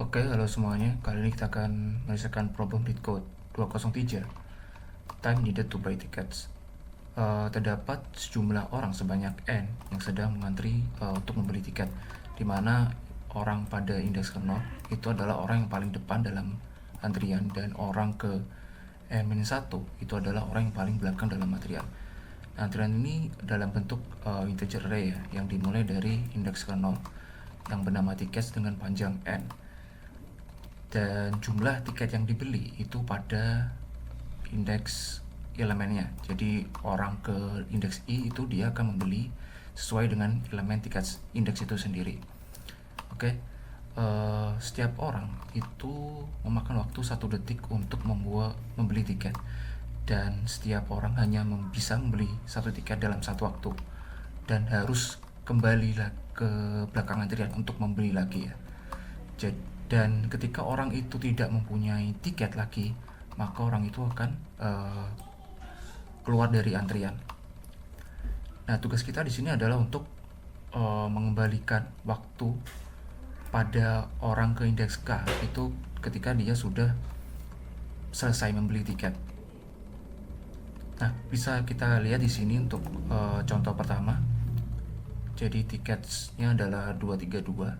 Oke, halo semuanya. Kali ini kita akan menyelesaikan problem LeetCode 203. Time needed to buy tickets. Terdapat sejumlah orang sebanyak N yang sedang mengantri untuk membeli tiket, di mana orang pada indeks ke 0 itu adalah orang yang paling depan dalam antrian, dan orang ke N-1 itu adalah orang yang paling belakang dalam antrian. Antrian ini dalam bentuk integer array ya, yang dimulai dari indeks ke 0 yang bernama tiket dengan panjang N, dan jumlah tiket yang dibeli itu pada indeks elemennya. Jadi orang ke indeks I itu dia akan membeli sesuai dengan elemen tiket indeks itu sendiri. Oke, setiap orang itu memakan waktu 1 detik untuk membeli tiket, dan setiap orang hanya bisa membeli 1 tiket dalam 1 waktu, dan harus kembali ke belakang antrian untuk membeli lagi ya. Dan ketika orang itu tidak mempunyai tiket lagi, maka orang itu akan keluar dari antrian. Nah, tugas kita di sini adalah untuk mengembalikan waktu pada orang ke indeks K itu ketika dia sudah selesai membeli tiket. Nah, bisa kita lihat di sini untuk contoh pertama. Jadi tiketnya adalah 232,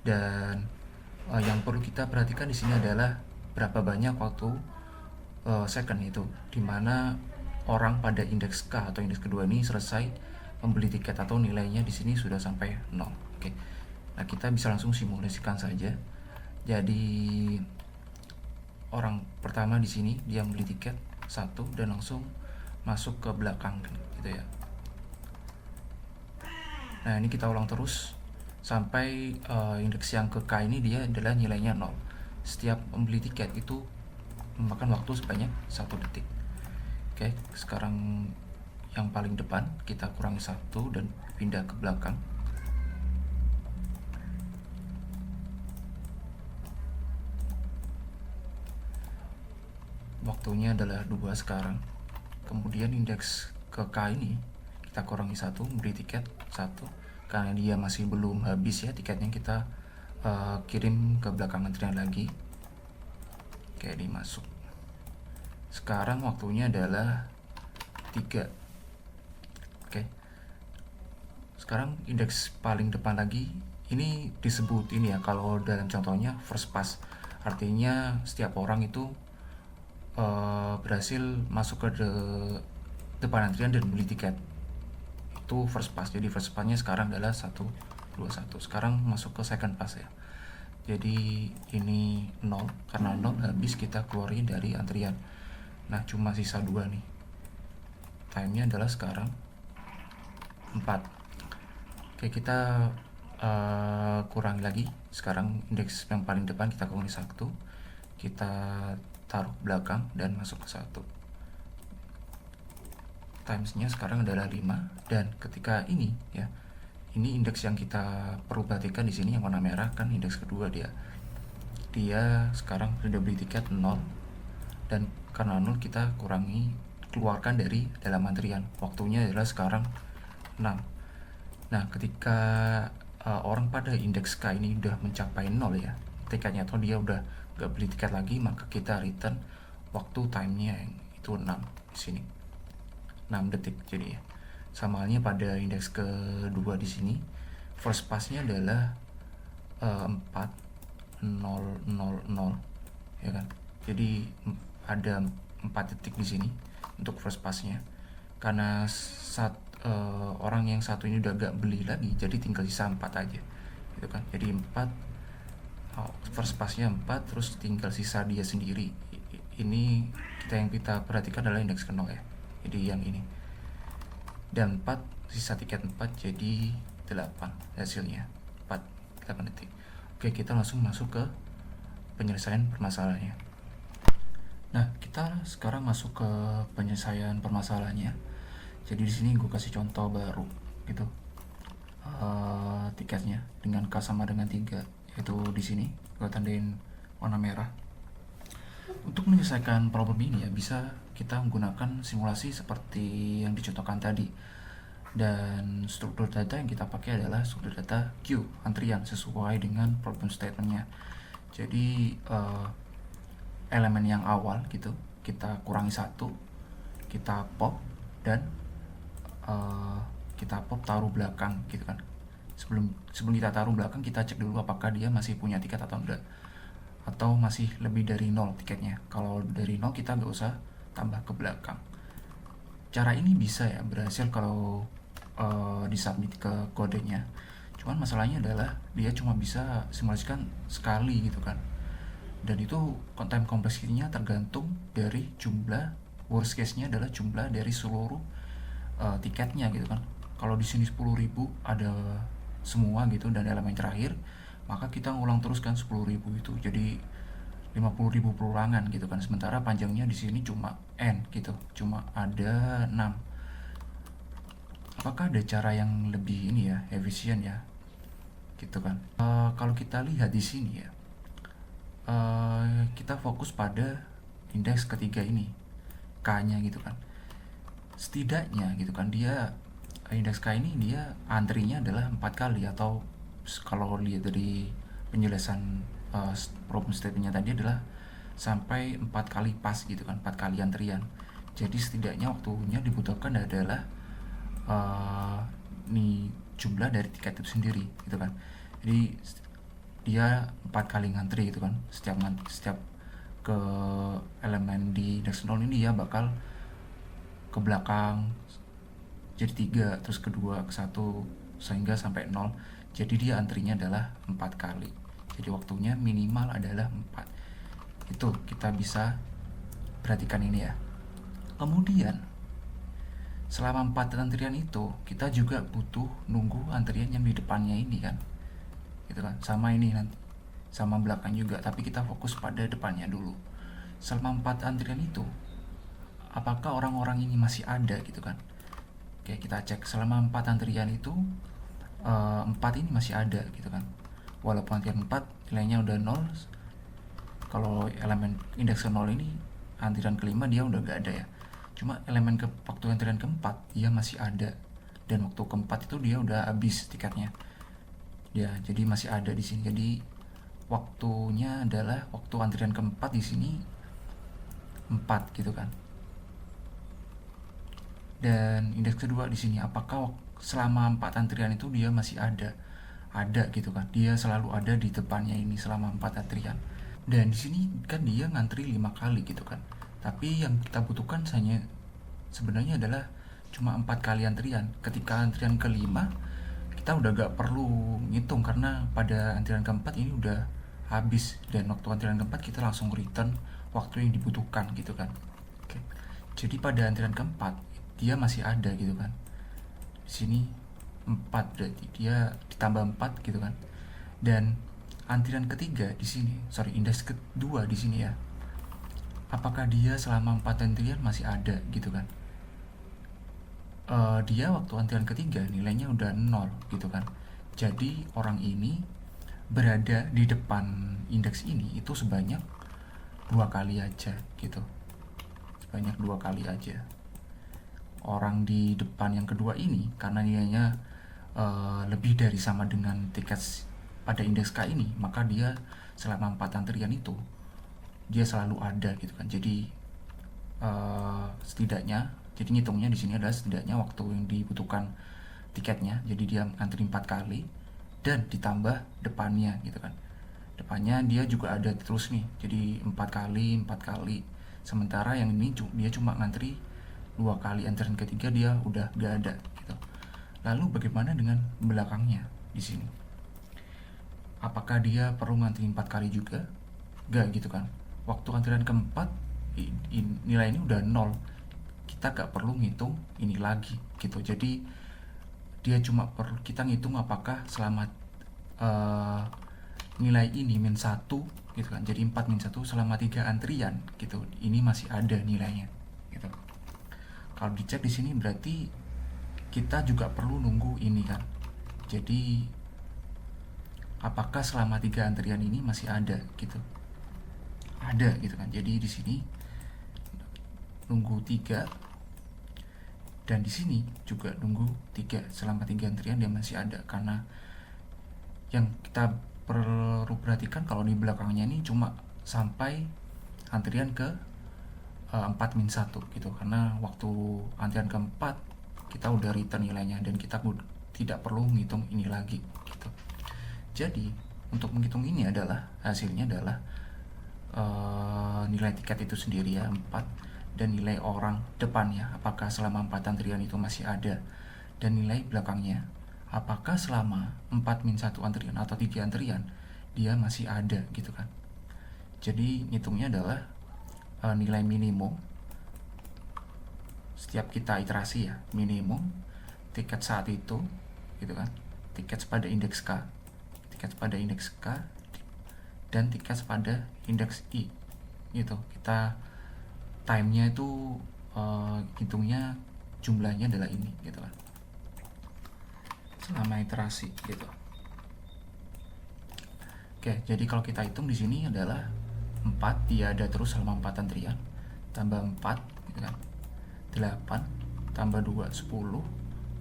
dan yang perlu kita perhatikan di sini adalah berapa banyak waktu second itu, dimana orang pada indeks K atau indeks kedua ini selesai membeli tiket atau nilainya di sini sudah sampai 0. Oke. Nah, kita bisa langsung simulasikan saja. Jadi orang pertama di sini dia membeli tiket 1 dan langsung masuk ke belakang gitu ya. Nah, ini kita ulang terus sampai indeks yang ke K ini dia adalah nilainya 0. Setiap membeli tiket itu memakan waktu sebanyak 1 detik. Oke, sekarang yang paling depan kita kurangi 1 dan pindah ke belakang. Waktunya adalah 2 sekarang. Kemudian indeks ke K ini kita kurangi 1, beri tiket 1. Karena dia masih belum habis ya tiketnya, kita kirim ke belakang antrian lagi. Oke, dimasuk. Sekarang waktunya adalah 3. Oke. Sekarang indeks paling depan lagi ini disebut ini ya, kalau dalam contohnya first pass. Artinya setiap orang itu berhasil masuk ke depan antrian dan beli tiket. Itu first pass. Jadi first passnya sekarang adalah 121. Sekarang masuk ke second pass ya. Jadi ini 0, karena 0 habis kita keluarin dari antrian. Nah, cuma sisa 2 nih. Time-nya adalah sekarang 4. Oke, kita kurangi lagi. Sekarang indeks yang paling depan kita kurangi 1. Kita taruh belakang dan masuk ke 1. Times-nya sekarang adalah 5, dan ketika ini ya, ini indeks yang kita perlu perhatikan di sini yang warna merah kan indeks kedua dia sekarang sudah beli tiket 0, dan karena 0 kita keluarkan dari dalam antrian. Waktunya adalah sekarang 6. Nah, ketika orang pada indeks K ini udah mencapai 0 ya tiketnya, atau dia udah gak beli tiket lagi, maka kita return waktu time-nya yang itu 6 di sini. 6 detik jadi ya. Sama halnya pada indeks kedua di sini, first pass-nya adalah 4 0 0 0 ya kan. Jadi ada 4 detik di sini untuk first pass-nya. Karena orang yang satu ini udah gak beli lagi, jadi tinggal sisa 4 aja gitu kan. Jadi 4 first pass-nya 4, terus tinggal sisa dia sendiri. Ini yang kita perhatikan adalah indeks ke 0 ya. Jadi yang ini. Dan 4, sisa tiket 4, jadi 8 hasilnya. 8 detik. Oke, kita langsung masuk ke penyelesaian permasalahannya. Nah, kita sekarang masuk ke penyelesaian permasalahannya. Jadi di sini gue kasih contoh baru gitu. Tiketnya dengan K sama dengan 3, yaitu di sini gue tandain warna merah. Untuk menyelesaikan problem ini ya, bisa kita menggunakan simulasi seperti yang dicontohkan tadi. Dan struktur data yang kita pakai adalah struktur data queue, antrian, sesuai dengan problem statementnya. Jadi elemen yang awal gitu kita kurangi satu, kita pop, dan kita pop taruh belakang gitu kan. Sebelum kita taruh belakang, kita cek dulu apakah dia masih punya tiket atau enggak, atau masih lebih dari 0 tiketnya. Kalau dari 0 kita nggak usah tambah ke belakang. Cara ini bisa ya berhasil kalau disubmit ke kodenya. Cuman masalahnya adalah dia cuma bisa simulasikan sekali gitu kan. Dan itu time complexity-nya tergantung dari jumlah, worst case-nya adalah jumlah dari seluruh tiketnya gitu kan. Kalau di sini 10.000 ada semua gitu dan elemen terakhir, maka kita ngulang terus kan 10.000 itu. Jadi 50.000 perulangan gitu kan. Sementara panjangnya di sini cuma n gitu, cuma ada 6. Apakah ada cara yang lebih ini ya, efisien ya? Gitu kan. Kalau kita lihat di sini ya, kita fokus pada indeks ketiga ini, K-nya gitu kan. Setidaknya gitu kan, dia indeks K ini dia antrinya adalah 4 kali, atau kalau lihat dari penjelasan problem statementnya tadi adalah sampai 4 kali pas gitu kan, 4 kali antrian. Jadi setidaknya waktunya dibutuhkan adalah nih jumlah dari tiket itu sendiri gitu kan. Jadi dia 4 kali ngantri gitu kan. Setiap ke elemen di indeks 0 ini dia bakal ke belakang jadi 3, terus kedua ke 1, sehingga sampai 0. Jadi dia antrinya adalah 4 kali. Jadi waktunya minimal adalah 4. Itu kita bisa perhatikan ini ya. Kemudian selama 4 antrian itu kita juga butuh nunggu antrian yang di depannya ini kan. Gitu kan. Sama ini nanti, sama belakang juga, tapi kita fokus pada depannya dulu. Selama 4 antrian itu, apakah orang-orang ini masih ada gitu kan. Oke, kita cek selama 4 antrian itu 4 ini masih ada gitu kan. Walaupun antrian 4 nilainya udah 0, kalau elemen indeks 0 ini antrian kelima dia udah gak ada ya. Cuma elemen waktu antrian keempat dia masih ada, dan waktu keempat itu dia udah habis tiketnya. Ya, jadi masih ada di sini. Jadi waktunya adalah waktu antrian keempat di sini 4 gitu kan. Dan indeks kedua di sini, apakah selama 4 antrian itu dia masih ada gitu kan. Dia selalu ada di depannya ini selama 4 antrian. Dan di sini kan dia ngantri 5 kali gitu kan. Tapi yang kita butuhkan sebenarnya adalah cuma 4 kali antrian. Ketika antrian kelima kita udah gak perlu ngitung, karena pada antrian keempat ini udah habis, dan waktu antrian keempat kita langsung return waktu yang dibutuhkan gitu kan. Oke. Jadi pada antrian keempat dia masih ada gitu kan. Di sini 4, berarti dia ditambah 4 gitu kan. Dan antrian ketiga di sini, indeks kedua di sini ya, apakah dia selama 4 antrian masih ada gitu kan. Dia waktu antrian ketiga nilainya udah 0 gitu kan. Jadi orang ini berada di depan indeks ini itu sebanyak 2 kali aja gitu. Sebanyak 2 kali aja. Orang di depan yang kedua ini karena nilainya lebih dari sama dengan tiket pada indeks K ini, maka dia selama 4 antrian itu dia selalu ada gitu kan. Jadi setidaknya, jadi ngitungnya di sini adalah setidaknya waktu yang dibutuhkan tiketnya. Jadi dia antri 4 kali dan ditambah depannya gitu kan. Depannya dia juga ada terus nih. Jadi 4 kali. Sementara yang ini dia cuma ngantri 2 kali, antrian ketiga dia udah gak ada gitu. Lalu bagaimana dengan belakangnya di sini? Apakah dia perlu ngantri 4 kali juga? Gak gitu kan. Waktu antrian keempat nilai ini udah 0. Kita gak perlu ngitung ini lagi gitu. Jadi dia cuma perlu kita ngitung apakah selama nilai ini min 1 gitu kan. Jadi 4 min 1 selama 3 antrian gitu. Ini masih ada nilainya gitu. Kalau dicek di sini berarti kita juga perlu nunggu ini kan. Jadi apakah selama 3 antrian ini masih ada gitu. Ada gitu kan. Jadi di sini nunggu 3, dan di sini juga nunggu 3. Selama 3 antrian dia masih ada, karena yang kita perlu perhatikan kalau di belakangnya ini cuma sampai antrian ke 4-1 gitu, karena waktu antrian keempat kita udah return nilainya dan kita tidak perlu menghitung ini lagi gitu. Jadi untuk menghitung ini adalah hasilnya adalah nilai tiket itu sendiri ya 4, dan nilai orang depannya apakah selama 4 antrian itu masih ada, dan nilai belakangnya apakah selama 4-1 antrian atau 3 antrian dia masih ada gitu kan. Jadi ngitungnya adalah nilai minimum setiap kita iterasi ya, minimum tiket saat itu gitu kan, tiket pada indeks K, dan tiket pada indeks I gitu. Kita timenya itu hitungnya jumlahnya adalah ini gitu kan, selama iterasi gitu. Oke, jadi kalau kita hitung di sini adalah 4, dia ada terus selama 4 antrian, tambah 4 gitu kan, 8 tambah 2 10,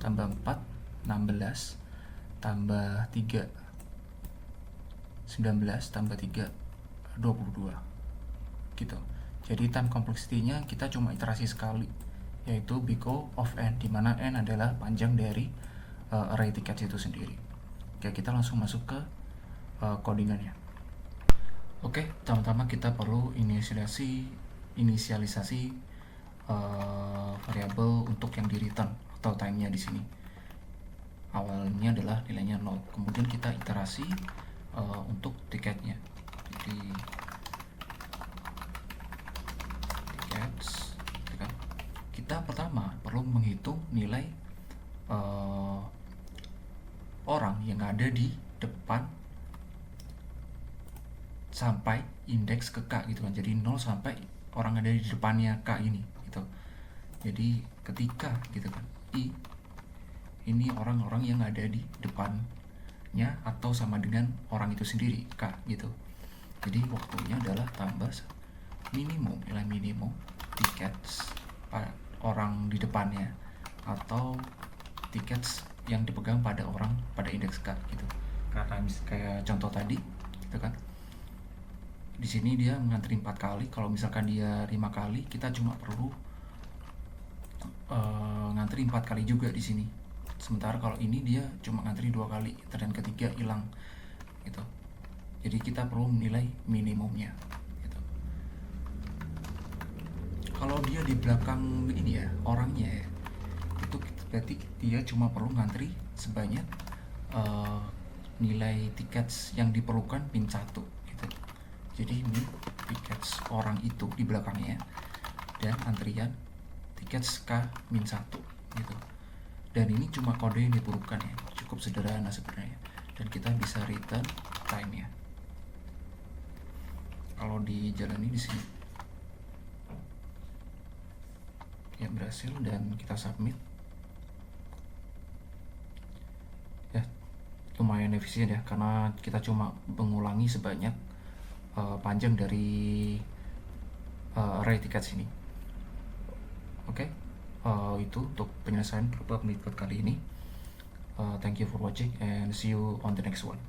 tambah 4 16, tambah 3 19, tambah 3 22 gitu. Jadi time complexity-nya kita cuma iterasi sekali, yaitu big O of n, dimana n adalah panjang dari array tiket itu sendiri. Oke, kita langsung masuk ke codingannya. Oke, pertama-tama kita perlu inisialisasi variabel untuk yang di return atau time-nya di sini. Awalnya adalah nilainya 0, kemudian kita iterasi untuk tiketnya. Jadi tickets, kita pertama perlu menghitung nilai orang yang ada di depan sampai indeks ke K gitu kan. Jadi 0 sampai orang ada di depannya K ini gitu. Jadi ketika gitu kan, I ini orang-orang yang ada di depannya atau sama dengan orang itu sendiri K gitu. Jadi waktunya adalah tambah minimum, nilai minimum tickets orang di depannya atau tickets yang dipegang pada orang pada indeks K gitu. Karena kayak contoh tadi gitu kan, di sini dia ngantri 4 kali. Kalau misalkan dia 5 kali, kita cuma perlu ngantri 4 kali juga di sini. Sementara kalau ini dia cuma ngantri 2 kali, dan ketiga hilang gitu. Jadi kita perlu menilai minimumnya gitu. Kalau dia di belakang ini ya orangnya ya, itu berarti dia cuma perlu ngantri sebanyak nilai tiket yang diperlukan min 1 gitu. Jadi ini tiket orang itu di belakangnya dan antrian tiket K-1 gitu. Dan ini cuma kode yang diperlukan ya, cukup sederhana sebenarnya. Dan kita bisa return time-nya. Kalau dijalani di sini ya berhasil dan kita submit. Ya lumayan efisien ya, karena kita cuma mengulangi sebanyak panjang dari array tiket sini. Oke, itu untuk penyelesaian problem mid code kali ini. Thank you for watching and see you on the next one.